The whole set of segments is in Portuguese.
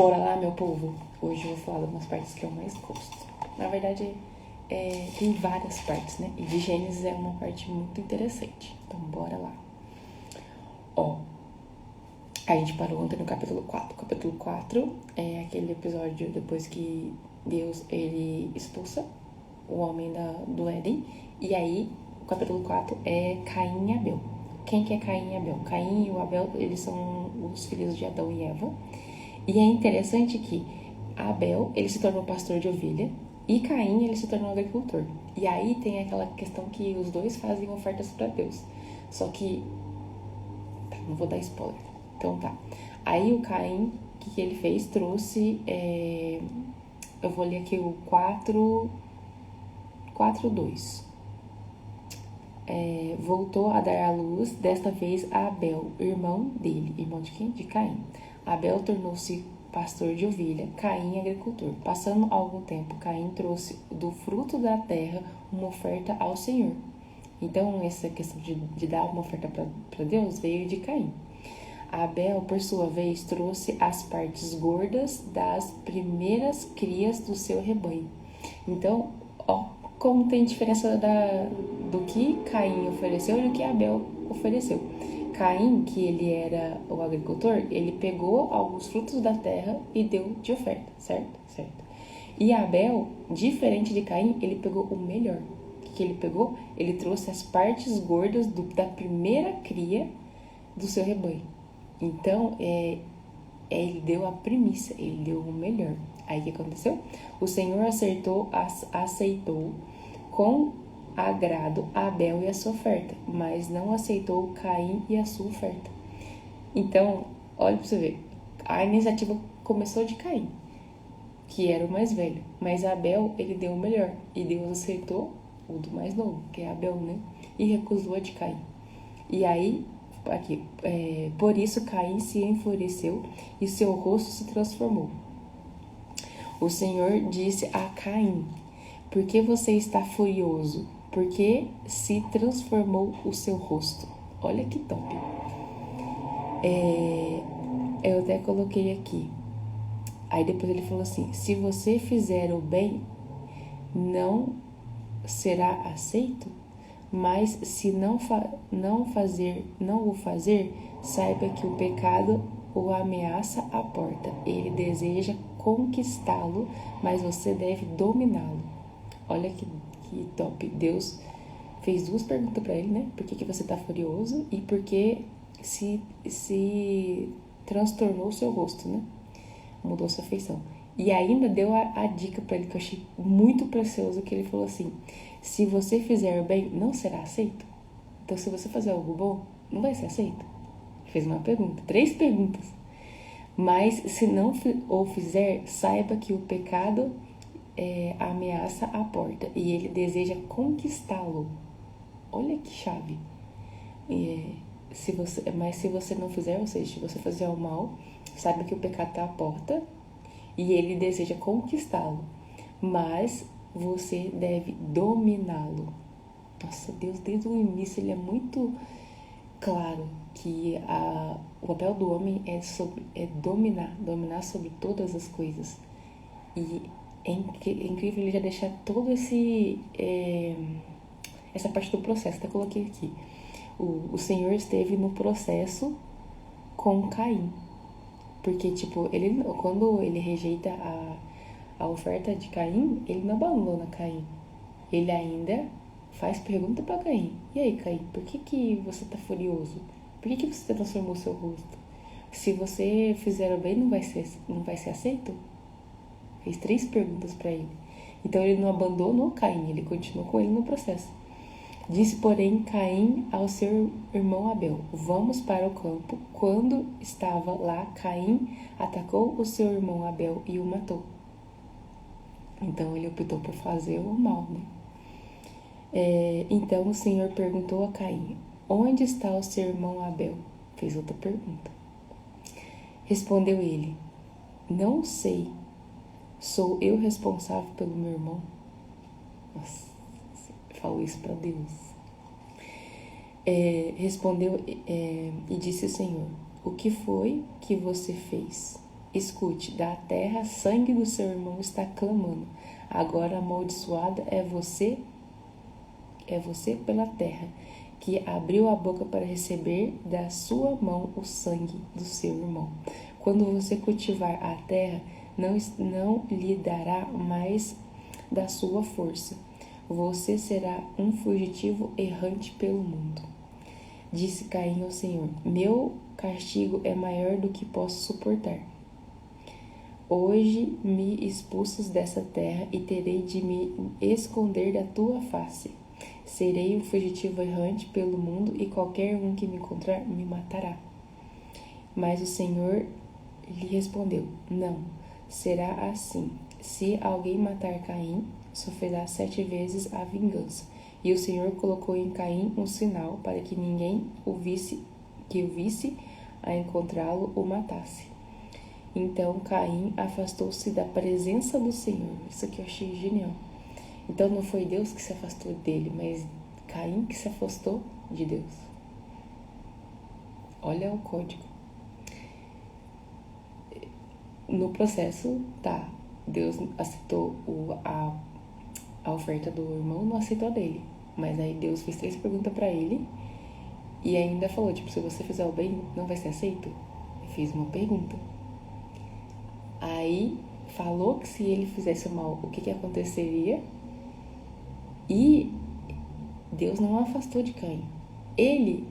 Bora lá, meu povo. Hoje eu vou falar de umas partes que eu mais gosto. Na verdade, tem várias partes, né? E de Gênesis é uma parte muito interessante. Então, bora lá. Ó, a gente parou ontem no capítulo 4. O capítulo 4 é aquele episódio depois que Deus, ele expulsa o homem do Éden. E aí, o capítulo 4 é Caim e Abel. Quem que é Caim e Abel? Caim e o Abel, eles são os filhos de Adão e Eva. E é interessante que Abel, ele se tornou pastor de ovelha e Caim, ele se tornou agricultor. E aí tem aquela questão que os dois fazem ofertas para Deus. Só que, não vou dar spoiler. Então tá. Aí o Caim, o que ele fez? Trouxe, eu vou ler aqui o 4:2. Voltou a dar à luz, desta vez a Abel, irmão dele. Irmão de quem? De Caim. Abel tornou-se pastor de ovelha, Caim agricultor. Passando algum tempo, Caim trouxe do fruto da terra uma oferta ao Senhor. Então, essa questão de dar uma oferta para Deus veio de Caim. Abel, por sua vez, trouxe as partes gordas das primeiras crias do seu rebanho. Então, ó, como tem diferença do que Caim ofereceu e do que Abel ofereceu. Caim, que ele era o agricultor, ele pegou alguns frutos da terra e deu de oferta, certo? Certo. E Abel, diferente de Caim, ele pegou o melhor. O que ele pegou? Ele trouxe as partes gordas da primeira cria do seu rebanho. Então, ele deu a primícia, ele deu o melhor. Aí o que aconteceu? O Senhor aceitou com agrado Abel e a sua oferta, mas não aceitou Caim e a sua oferta. Então, olha pra você ver, a iniciativa começou de Caim, que era o mais velho, mas Abel, ele deu o melhor, e Deus aceitou o do mais novo, que é Abel, né? E recusou a de Caim. E aí, aqui, por isso Caim se enfureceu e seu rosto se transformou. O Senhor disse a Caim: por que você está furioso? Porque se transformou o seu rosto. Olha que top. Eu até coloquei aqui. Aí depois ele falou assim: se você fizer o bem, não será aceito? Mas se não o fazer, saiba que o pecado o ameaça à porta. Ele deseja conquistá-lo, mas você deve dominá-lo. Olha que top. Deus fez duas perguntas para ele, né? Por que você tá furioso e por que se transtornou o seu rosto, né? Mudou sua feição. E ainda deu a dica para ele que eu achei muito precioso, que ele falou assim: se você fizer o bem, não será aceito? Então, se você fazer algo bom, não vai ser aceito? Fez uma pergunta, 3 perguntas. Mas se não o fizer, saiba que o pecado ameaça a porta e ele deseja conquistá-lo. Olha que chave. Mas se você não fizer, ou seja, se você fizer o mal, saiba que o pecado está à porta e ele deseja conquistá-lo, mas você deve dominá-lo. Nossa, Deus, desde o início, ele é muito claro que o papel do homem é dominar sobre todas as coisas. E é incrível ele já deixar todo essa parte do processo. Até coloquei aqui. O Senhor esteve no processo com Caim. Porque, tipo, quando ele rejeita a oferta de Caim, ele não abandona Caim. Ele ainda faz pergunta para Caim. E aí, Caim, por que você tá furioso? Por que você transformou seu rosto? Se você fizer o bem, não vai ser aceito? Fez 3 perguntas para ele. Então ele não abandonou Caim, ele continuou com ele no processo. Disse, porém, Caim ao seu irmão Abel: vamos para o campo. Quando estava lá, Caim atacou o seu irmão Abel e o matou. Então ele optou por fazer o mal, né? Então o Senhor perguntou a Caim: onde está o seu irmão Abel? Fez outra pergunta. Respondeu ele: não sei. Sou eu responsável pelo meu irmão? Nossa, falou isso para Deus. Respondeu e disse o Senhor: o que foi que você fez? Escute, da terra, sangue do seu irmão está clamando. Agora amaldiçoada é você pela terra, que abriu a boca para receber da sua mão o sangue do seu irmão. Quando você cultivar a terra, não lhe dará mais da sua força. Você será um fugitivo errante pelo mundo. Disse Caim ao Senhor: meu castigo é maior do que posso suportar. Hoje me expulsas dessa terra e terei de me esconder da tua face. Serei um fugitivo errante pelo mundo e qualquer um que me encontrar me matará. Mas o Senhor lhe respondeu: não, será assim. Se alguém matar Caim, sofrerá 7 vezes a vingança. E o Senhor colocou em Caim um sinal para que ninguém o visse a encontrá-lo o matasse. Então Caim afastou-se da presença do Senhor. Isso aqui eu achei genial. Então não foi Deus que se afastou dele, mas Caim que se afastou de Deus. Olha o código. No processo, tá, Deus aceitou a oferta do irmão, não aceitou a dele. Mas aí Deus fez 3 perguntas pra ele e ainda falou, tipo, se você fizer o bem, não vai ser aceito? Ele fez uma pergunta. Aí falou que se ele fizesse o mal, o que aconteceria? E Deus não afastou de Caim.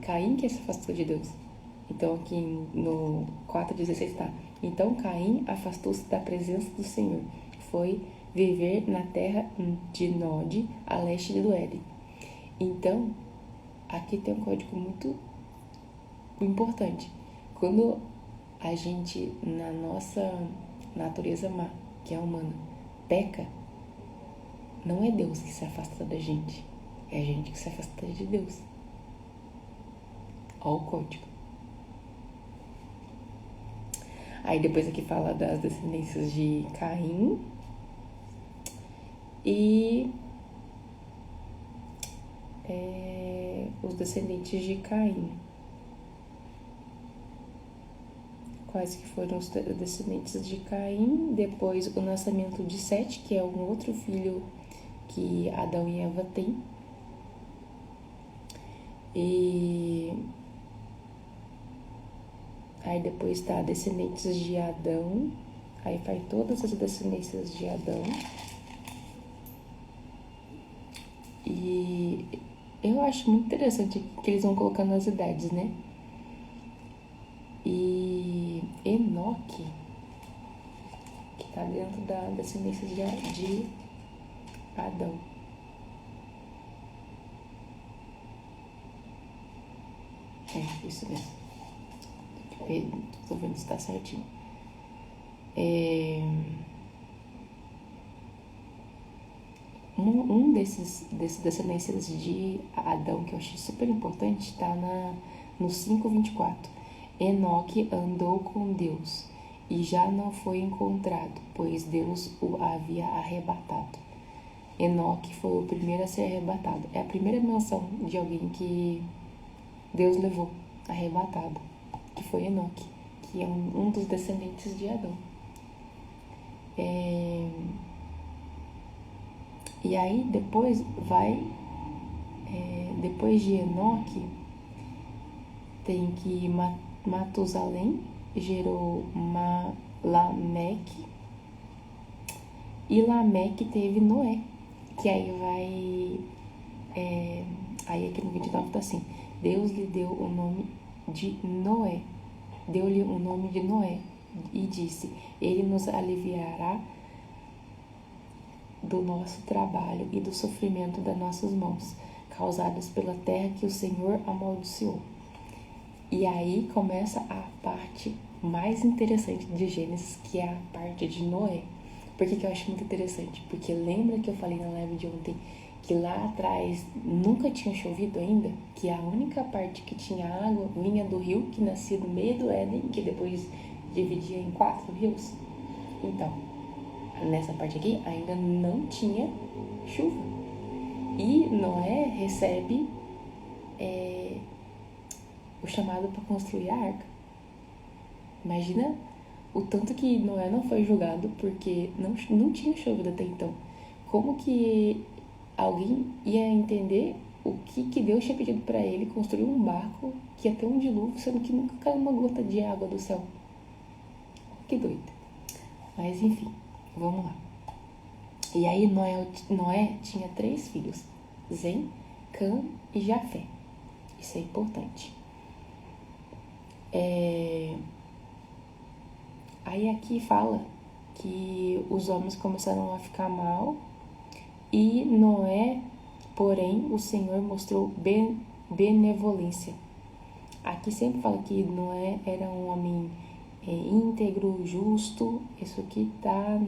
Caim que se afastou de Deus. Então aqui no 4,16 está: então Caim afastou-se da presença do Senhor. Foi viver na terra de Nod, a leste do Éden. Então, aqui tem um código muito importante. Quando a gente, na nossa natureza má, que é humana, peca, não é Deus que se afasta da gente, é a gente que se afasta de Deus. Olha o código. Aí depois aqui fala das descendências de Caim e os descendentes de Caim. Quais que foram os descendentes de Caim? Depois o nascimento de Sete, que é um outro filho que Adão e Eva têm. E aí depois tá descendentes de Adão. Aí vai todas as descendências de Adão. E eu acho muito interessante que eles vão colocando as idades, né? E Enoque, que tá dentro da descendência de Adão. É, isso mesmo. Tô vendo se tá certinho. Um desses descendências de Adão que eu achei super importante tá no 5:24. Enoque andou com Deus e já não foi encontrado, pois Deus o havia arrebatado. Enoque foi o primeiro a ser arrebatado. É a primeira menção de alguém que Deus levou arrebatado, que foi Enoque, que é um dos descendentes de Adão. E aí depois depois de Enoque, tem que Matusalém gerou Lameque, e Lameque teve Noé, que aí aí aqui no 29 tá assim: Deus lhe deu o nome de Noé, deu-lhe o nome de Noé, e disse: ele nos aliviará do nosso trabalho e do sofrimento das nossas mãos, causados pela terra que o Senhor amaldiçoou. E aí começa a parte mais interessante de Gênesis, que é a parte de Noé. Por que eu acho muito interessante? Porque lembra que eu falei na live de ontem que lá atrás nunca tinha chovido ainda? Que a única parte que tinha água vinha do rio que nascia no meio do Éden, que depois dividia em 4 rios? Então, nessa parte aqui ainda não tinha chuva. E Noé recebe o chamado para construir a arca. Imagina o tanto que Noé não foi julgado porque não tinha chovido até então. Como que alguém ia entender o que Deus tinha pedido para ele construir um barco que ia ter um dilúvio, sendo que nunca caiu uma gota de água do céu? Que doido. Mas enfim, vamos lá. E aí Noé tinha 3 filhos, Sem, Cã e Jafé. Isso é importante. Aí aqui fala que os homens começaram a ficar mal e Noé, porém, o Senhor mostrou benevolência. Aqui sempre fala que Noé era um homem íntegro, justo. Isso aqui tá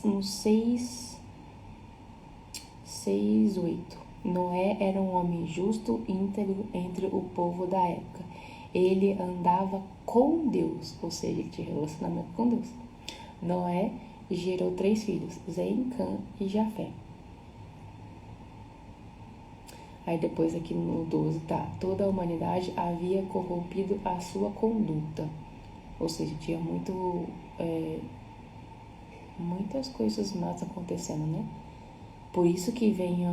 no 6:8. Noé era um homem justo, íntegro entre o povo da época. Ele andava com Deus, ou seja, tinha relacionamento com Deus. Noé gerou 3 filhos, Sem, Cã e Jafé. Aí depois aqui no 12 tá, toda a humanidade havia corrompido a sua conduta. Ou seja, tinha muitas coisas más acontecendo, né? Por isso que vem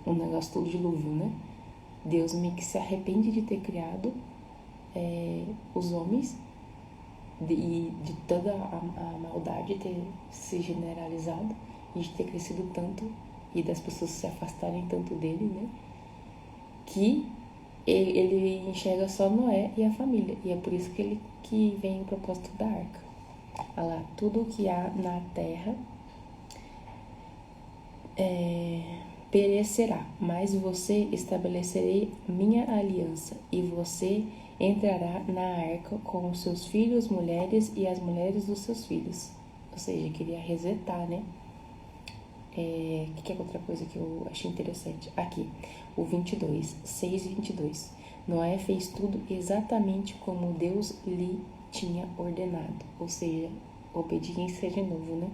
um negócio do dilúvio, né? Deus meio que se arrepende de ter criado os homens e de toda a maldade ter se generalizado e de ter crescido tanto e das pessoas se afastarem tanto dele, né? Que ele enxerga só Noé e a família. E é por isso que vem o propósito da arca. Olha lá, tudo que há na terra perecerá, mas você estabelecerei minha aliança, e você entrará na arca com os seus filhos, mulheres e as mulheres dos seus filhos. Ou seja, queria resetar, né? Que é outra coisa que eu achei interessante? Aqui, o 22, 6:22. Noé fez tudo exatamente como Deus lhe tinha ordenado. Ou seja, obediência de novo, né?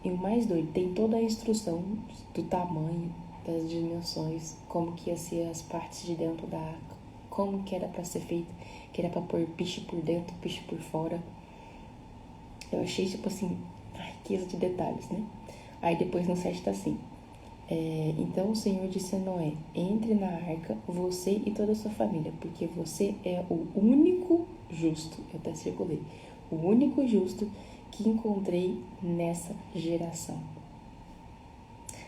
E o mais doido, tem toda a instrução do tamanho, das dimensões, como que ia ser as partes de dentro da arca, como que era para ser feito, que era para pôr piche por dentro, piche por fora. Eu achei, tipo assim, a riqueza de detalhes, né? Aí depois no 7 tá assim. Então o Senhor disse a Noé, entre na arca, você e toda a sua família, porque você é o único justo, eu até circulei, o único justo que encontrei nessa geração.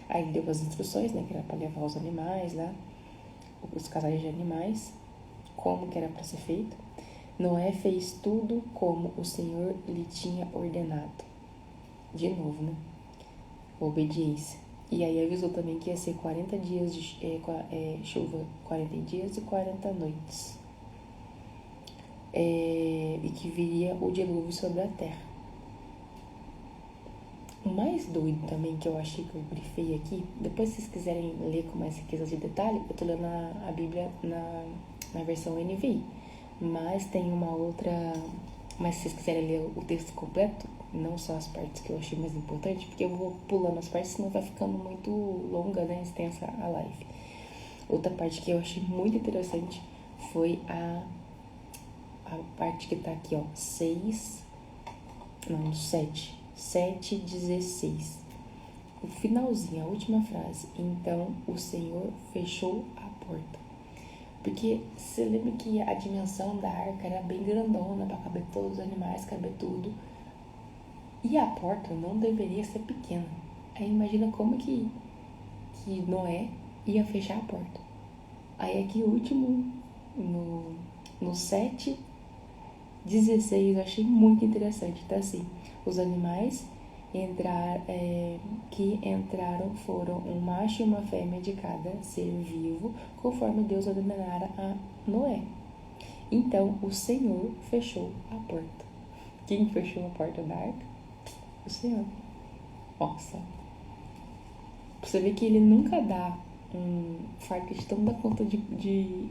Aí deu as instruções, né, que era para levar os animais lá, os casais de animais, como que era para ser feito. Noé fez tudo como o Senhor lhe tinha ordenado. De novo, né? Obediência. E aí avisou também que ia ser 40 dias de chuva, 40 dias e 40 noites. E que viria o dilúvio sobre a terra. O mais doido também que eu achei que eu grifei aqui, depois se vocês quiserem ler com mais riqueza de detalhe, eu tô lendo a Bíblia na versão NVI. Mas tem uma outra... Mas se vocês quiserem ler o texto completo, não só as partes que eu achei mais importantes, porque eu vou pulando as partes, senão vai ficando muito longa, né, extensa a live. Outra parte que eu achei muito interessante foi a parte que tá aqui, ó, 7:16. O finalzinho, a última frase. Então o Senhor fechou a porta. Porque você lembra que a dimensão da arca era bem grandona para caber todos os animais, caber tudo. E a porta não deveria ser pequena. Aí imagina como que Noé ia fechar a porta. Aí aqui o último, no 7:16, eu achei muito interessante. Tá assim, os animais que entraram foram um macho e uma fêmea de cada ser vivo, conforme Deus ordenara a Noé. Então o Senhor fechou a porta. Quem fechou a porta da arca? O Senhor. Nossa. Você vê que ele nunca dá um fardo que a gente não dá conta de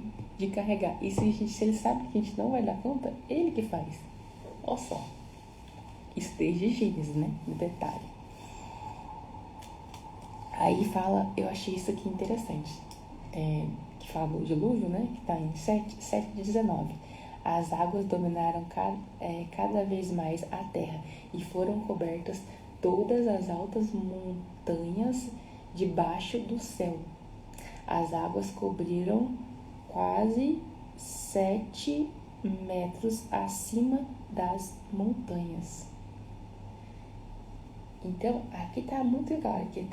carregar. E se ele sabe que a gente não vai dar conta, ele que faz. Olha só. Isso desde Gênesis, né? No detalhe. Aí fala, eu achei isso aqui interessante. Que fala do dilúvio, né? Que tá em 7:19. As águas dominaram cada vez mais a terra e foram cobertas todas as altas montanhas debaixo do céu. As águas cobriram quase 7 metros acima das montanhas. Então, aqui tá muito legal, aqui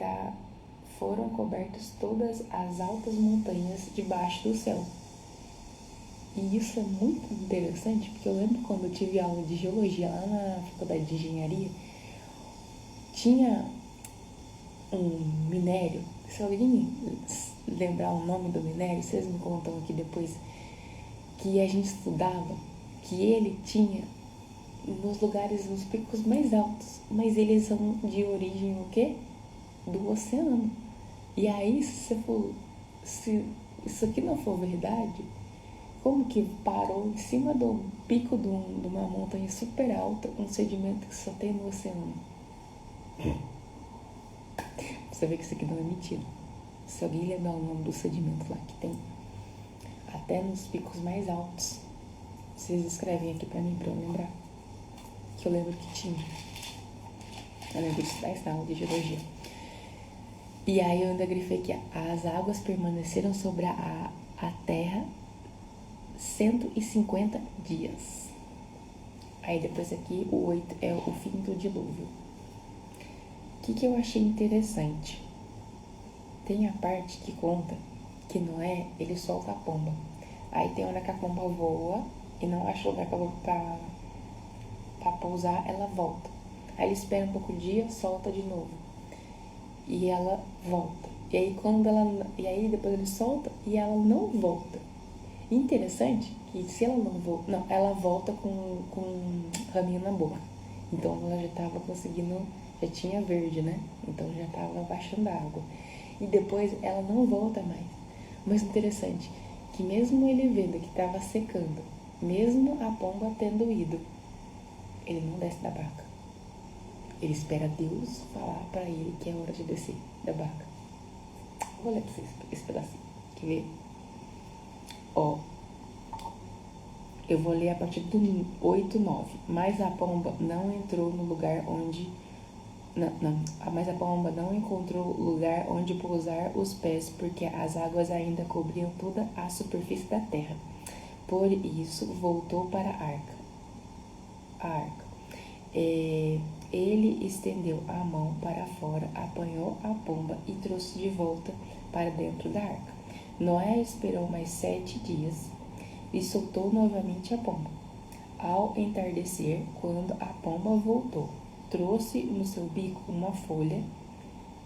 foram cobertas todas as altas montanhas debaixo do céu. E isso é muito interessante, porque eu lembro quando eu tive aula de geologia lá na faculdade de engenharia, tinha um minério. Se alguém lembrar o nome do minério, vocês me contam aqui depois, que a gente estudava, que ele tinha nos lugares, nos picos mais altos, mas eles são de origem o quê? Do oceano. E aí, se isso aqui não for verdade, como que parou em cima do pico de uma montanha super alta, um sedimento que só tem no oceano? Você vê que isso aqui não é mentira. Se alguém lembrar o nome do sedimento lá que tem, até nos picos mais altos, vocês escrevem aqui pra mim, pra eu lembrar. Que eu lembro que tinha. Eu lembro de estudar essa aula de geologia. E aí eu ainda grifei que as águas permaneceram sobre a terra 150 dias. Aí depois aqui o 8 é o fim do dilúvio. O que eu achei interessante? Tem a parte que conta que Noé, ele solta a pomba. Aí tem hora que a pomba voa e não acha lugar pra pousar, ela volta. Aí ele espera um pouco de dia, solta de novo. E ela volta. E aí depois ele solta e ela não volta. Interessante que se ela não volta, não, ela volta com um raminho na boca. Então ela já estava conseguindo, já tinha verde, né? Então já estava baixando a água. E depois ela não volta mais. Mas interessante que mesmo ele vendo que estava secando, mesmo a pomba tendo ido, ele não desce da barca. Ele espera Deus falar para ele que é hora de descer da barca. Vou ler para vocês esse pedacinho. Quer ver? Ó, eu vou ler a partir do 8, 9. Mas a pomba não entrou no lugar onde... Mas a pomba não encontrou lugar onde pousar os pés, porque as águas ainda cobriam toda a superfície da terra. Por isso, voltou para a arca. Ele estendeu a mão para fora, apanhou a pomba e trouxe de volta para dentro da arca. Noé esperou mais 7 dias e soltou novamente a pomba. Ao entardecer, quando a pomba voltou, trouxe no seu bico uma folha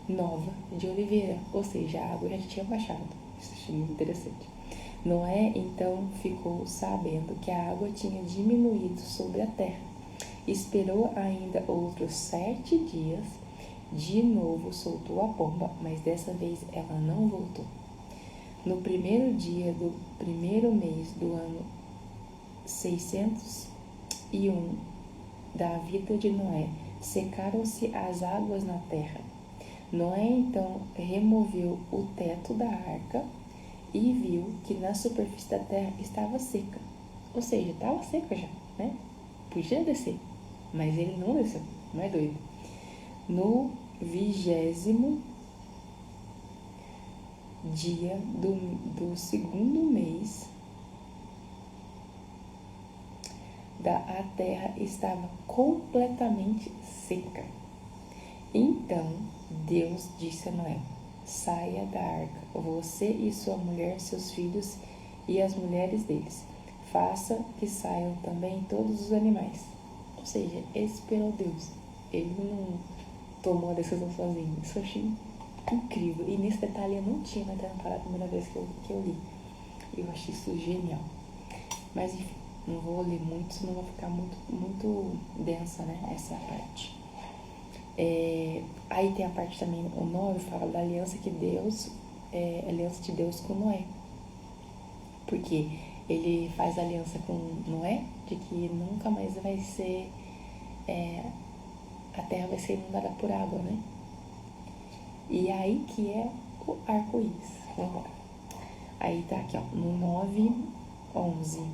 nova de oliveira, ou seja, a água já tinha baixado. Isso achei muito interessante. Noé então ficou sabendo que a água tinha diminuído sobre a terra. Esperou ainda outros 7 dias, de novo soltou a pomba, mas dessa vez ela não voltou. No primeiro dia do primeiro mês do ano 601 da vida de Noé, secaram-se as águas na terra. Noé então removeu o teto da arca e viu que na superfície da terra estava seca. Ou seja, estava seca já, né? Podia descer, mas ele não desceu, não é doido. No 20º dia do segundo mês, a terra estava completamente seca. Então Deus disse a Noé: saia da arca, você e sua mulher, seus filhos e as mulheres deles. Faça que saiam também todos os animais. Ou seja, ele esperou Deus. Ele não tomou a decisão sozinho. Isso eu achei incrível. E nesse detalhe eu não tinha reparado a primeira vez que eu li. Eu achei isso genial. Mas enfim, não vou ler muito, senão vai ficar muito densa, né? Essa parte. Aí tem a parte também, o 9 fala da aliança que Deus, aliança de Deus com Noé. Porque ele faz aliança com Noé de que nunca mais vai ser, a terra vai ser inundada por água, né? E aí que é o arco-íris. Vamos lá. Aí tá aqui, ó, no 9:11.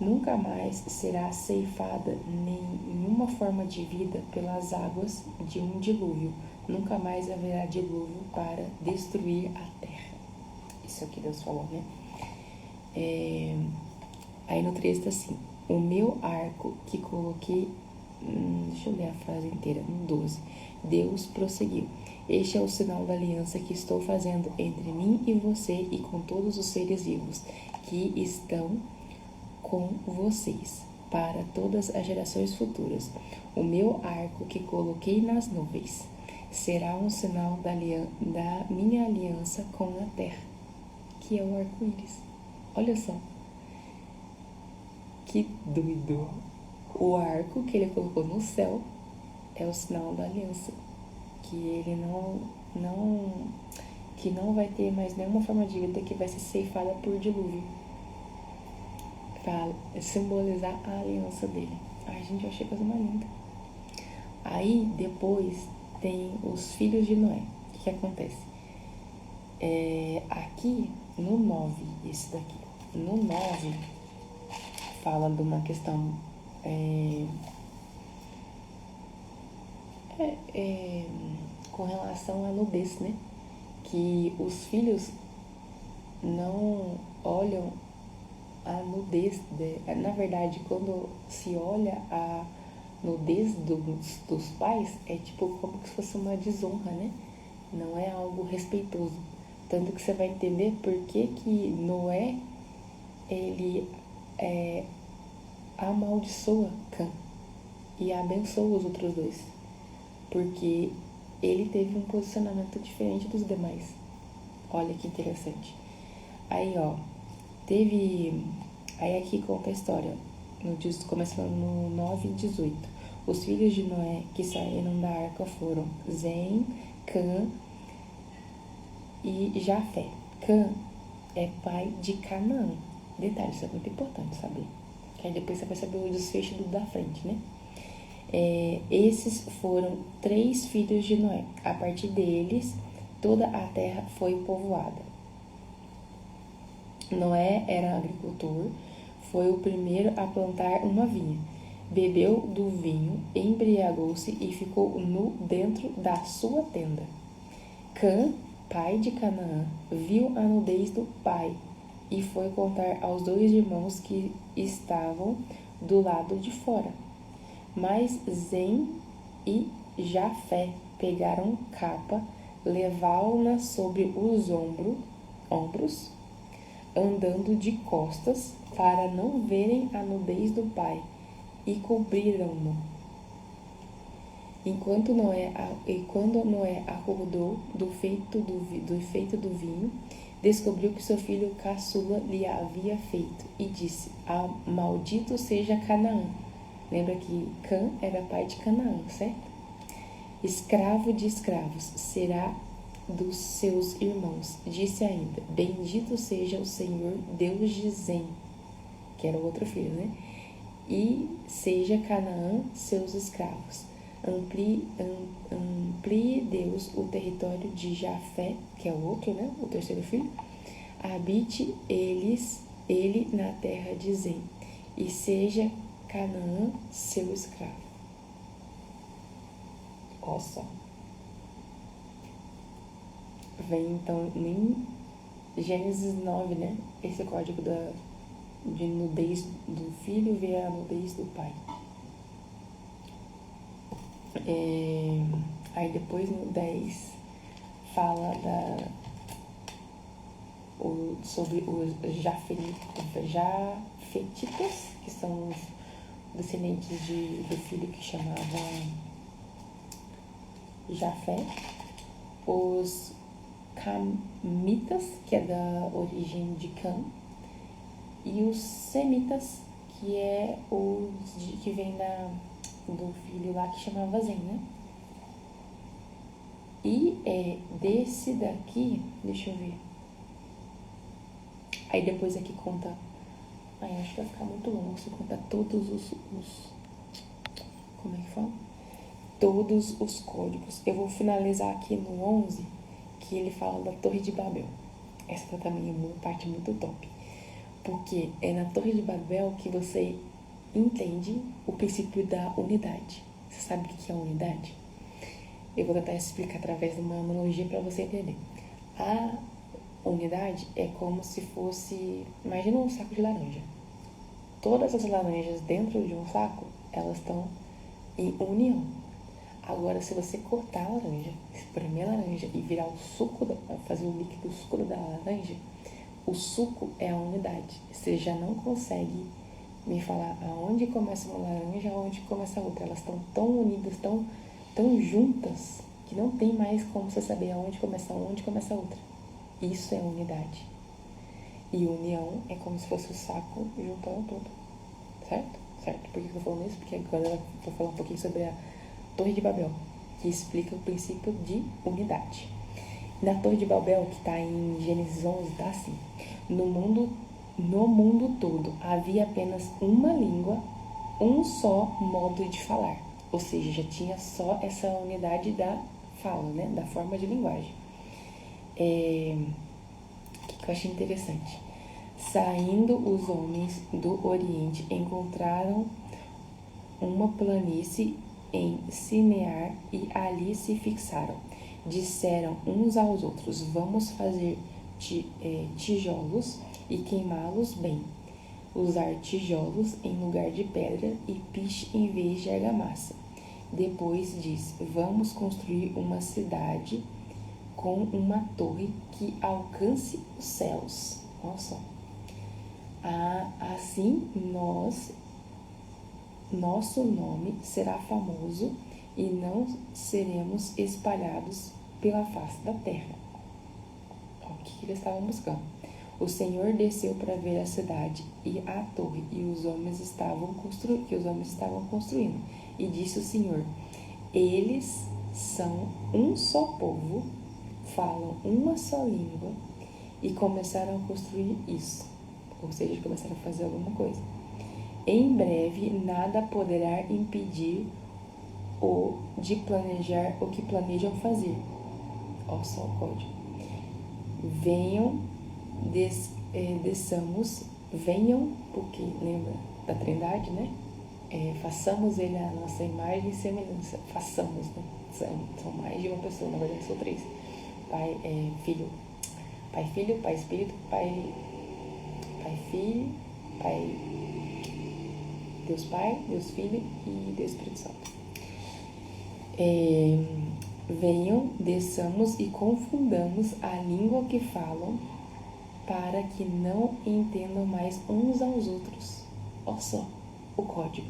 Nunca mais será ceifada nenhuma forma de vida pelas águas de um dilúvio. Nunca mais haverá dilúvio para destruir a terra. Isso é o que Deus falou, né? Aí no 3 tá assim: o meu arco que coloquei. Deixa eu ler a frase inteira. No 12. Deus prosseguiu: este é o sinal da aliança que estou fazendo entre mim e você e com todos os seres vivos que estão com vocês para todas as gerações futuras. O meu arco que coloquei nas nuvens será um sinal da minha aliança com a terra, que é o arco-íris. Olha só. Que doido. O arco que ele colocou no céu é o sinal da aliança. Que ele que não vai ter mais nenhuma forma de vida que vai ser ceifada por dilúvio. Para simbolizar a aliança dele. Ai, gente, eu achei coisa mais linda. Aí, depois, tem os filhos de Noé. O que acontece? Aqui, no 9, esse daqui. No 9, fala de uma questão com relação à nudez, né? Que os filhos não olham a nudez, na verdade, quando se olha a nudez dos pais, é tipo como se fosse uma desonra, né? Não é algo respeitoso. Tanto que você vai entender por que Noé, ele amaldiçoa Cã e abençoa os outros dois. Porque ele teve um posicionamento diferente dos demais. Olha que interessante. Aí, ó, aí aqui conta a história, começando no 9:18. Os filhos de Noé que saíram da arca foram Zem, Cã e Jafé. Cã é pai de Canaã. Detalhe, isso é muito importante saber. Que aí depois você vai saber o desfecho da frente, né? Esses foram 3 filhos de Noé. A partir deles, toda a terra foi povoada. Noé era agricultor, foi o primeiro a plantar uma vinha. Bebeu do vinho, embriagou-se e ficou nu dentro da sua tenda. Cã, pai de Canaã, viu a nudez do pai e foi contar aos 2 irmãos que estavam do lado de fora. Mas Zem e Jafé pegaram capa, levaram-na sobre os ombros, andando de costas, para não verem a nudez do pai, e cobriram-no. Quando Noé acordou do efeito do vinho, descobriu que seu filho caçula lhe havia feito, e disse: maldito seja Canaã. Lembra que Cã era pai de Canaã, certo? Escravo de escravos será dos seus irmãos. Disse ainda: bendito seja o Senhor Deus de Zem, que era o outro filho, né? E seja Canaã seus escravos. Amplie Deus o território de Jafé, que é o outro, né? O terceiro filho. Habite ele na terra de Zem, e seja Canaã seu escravo. Nossa. Vem então em Gênesis 9, né? Esse código de nudez do filho vê a nudez do pai. Aí depois no 10 fala sobre os Jafetitas, que são os descendentes do filho que chamava Jafé. Os Camitas, que é da origem de Cã. E os Semitas, que é que vem do filho lá que chamava Zem, né? E desse daqui, deixa eu ver. Aí depois aqui conta. Acho que vai ficar muito longo se contar todos os. Como é que fala? Todos os códigos. Eu vou finalizar aqui no 11, que ele fala da Torre de Babel. Essa também é uma parte muito top. Porque é na Torre de Babel que você entende o princípio da unidade. Você sabe o que é unidade? Eu vou tentar explicar através de uma analogia para você entender. A unidade é como se fosse... Imagina um saco de laranja. Todas as laranjas dentro de um saco, elas estão em união. Agora, se você cortar a laranja, espremer a laranja e virar o suco, fazer o líquido do suco da laranja, o suco é a unidade. Você já não consegue me falar aonde começa uma laranja e aonde começa a outra. Elas estão tão unidas, tão juntas, que não tem mais como você saber aonde começa uma, onde começa a outra. Isso é unidade. E união é como se fosse o saco juntando tudo. Certo? Certo. Por que eu tô falando isso? Porque agora eu vou falar um pouquinho sobre a Torre de Babel, que explica o princípio de unidade. Na Torre de Babel, que está em Gênesis 11, está assim: no mundo todo havia apenas uma língua, um só modo de falar. Ou seja, já tinha só essa unidade da fala, né? Da forma de linguagem. O que eu achei interessante? Saindo os homens do Oriente, encontraram uma planície em Sinear e ali se fixaram. Disseram uns aos outros: vamos fazer tijolos e queimá-los bem. Usar tijolos em lugar de pedra e piche em vez de argamassa. Depois diz: vamos construir uma cidade com uma torre que alcance os céus. Nossa. Assim nosso nome será famoso e não seremos espalhados pela face da terra. O que eles estavam buscando? O Senhor desceu para ver a cidade e a torre que os homens estavam construindo. E disse o Senhor: eles são um só povo, falam uma só língua e começaram a construir isso. Ou seja, começaram a fazer alguma coisa. Em breve, nada poderá impedir de planejar o que planejam fazer. Olha só o código. Venham, porque lembra da Trindade, né? Façamos ele a nossa imagem e semelhança. Façamos, né? São mais de uma pessoa, na verdade são três. Pai, Filho, Pai Espírito, Pai Filho, Deus Pai, Deus Filho e Deus Espírito Santo. Venham, desçamos e confundamos a língua que falam, para que não entendam mais uns aos outros. Olha só o código.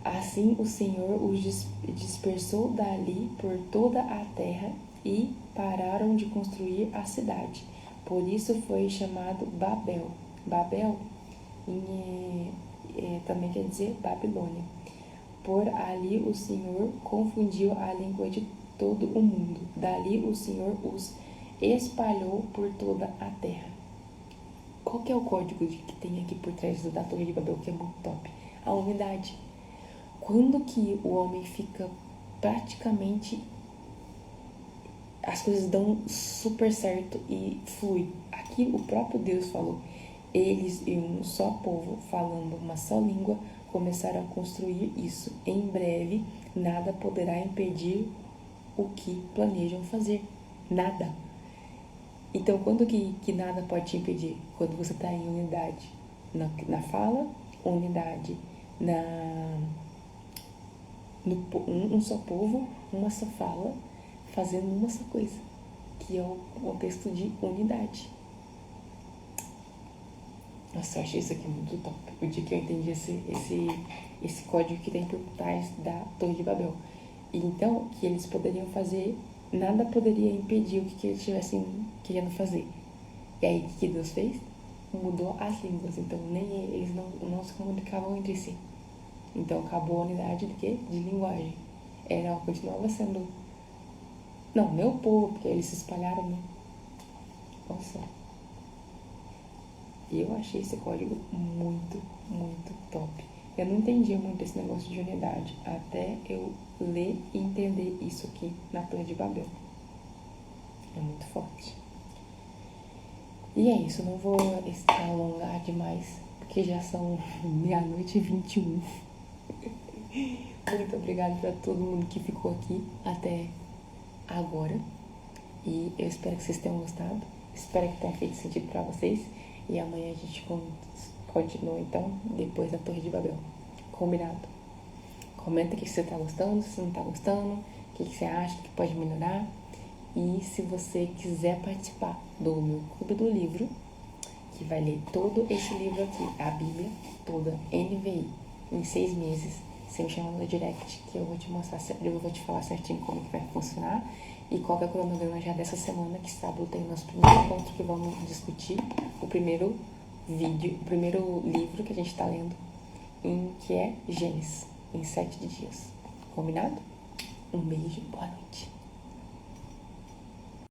Assim o Senhor os dispersou dali por toda a terra e pararam de construir a cidade. Por isso foi chamado Babel. Babel também quer dizer Babilônia. Por ali o Senhor confundiu a língua de todo o mundo. Dali o Senhor os espalhou por toda a terra. Qual que é o código que tem aqui por trás da Torre de Babel, que é muito top? A unidade. Quando que o homem fica praticamente... as coisas dão super certo e flui. Aqui o próprio Deus falou: eles e um só povo, falando uma só língua, começaram a construir isso. Em breve, nada poderá impedir o que planejam fazer. Nada. Então, quando que nada pode te impedir? Quando você está em unidade. Na fala, unidade. Um só povo, uma só fala, fazendo uma só coisa, que é o contexto de unidade. Nossa, eu achei isso aqui muito top. O dia que eu entendi esse código que tem por trás da Torre de Babel. E então, que eles poderiam fazer, nada poderia impedir o que eles estivessem querendo fazer. E aí, o que Deus fez? Mudou as línguas. Então, nem eles não se comunicavam entre si. Então, acabou a unidade de quê? De linguagem. Continuava sendo... Não, meu povo, porque eles se espalharam, né? Nossa. E eu achei esse código muito, muito top. Eu não entendia muito esse negócio de unidade, até eu ler e entender isso aqui na Torre de Babel. É muito forte. E é isso, eu não vou alongar demais, porque já são 00h21. Muito obrigada pra todo mundo que ficou aqui até agora. E eu espero que vocês tenham gostado. Espero que tenha feito sentido pra vocês. E amanhã a gente continua, então, depois da Torre de Babel. Combinado? Comenta aqui se você tá gostando, se você não tá gostando, o que você acha que pode melhorar. E se você quiser participar do meu Clube do Livro, que vai ler todo esse livro aqui, a Bíblia toda, NVI, em 6 meses, você me chama no direct, que eu vou te mostrar, eu vou te falar certinho como que vai funcionar e qual que é o cronograma já dessa semana, que sábado tem o nosso primeiro encontro, que vamos discutir o primeiro livro que a gente está lendo, que é Gênesis, em 7 dias. Combinado? Um beijo, boa noite.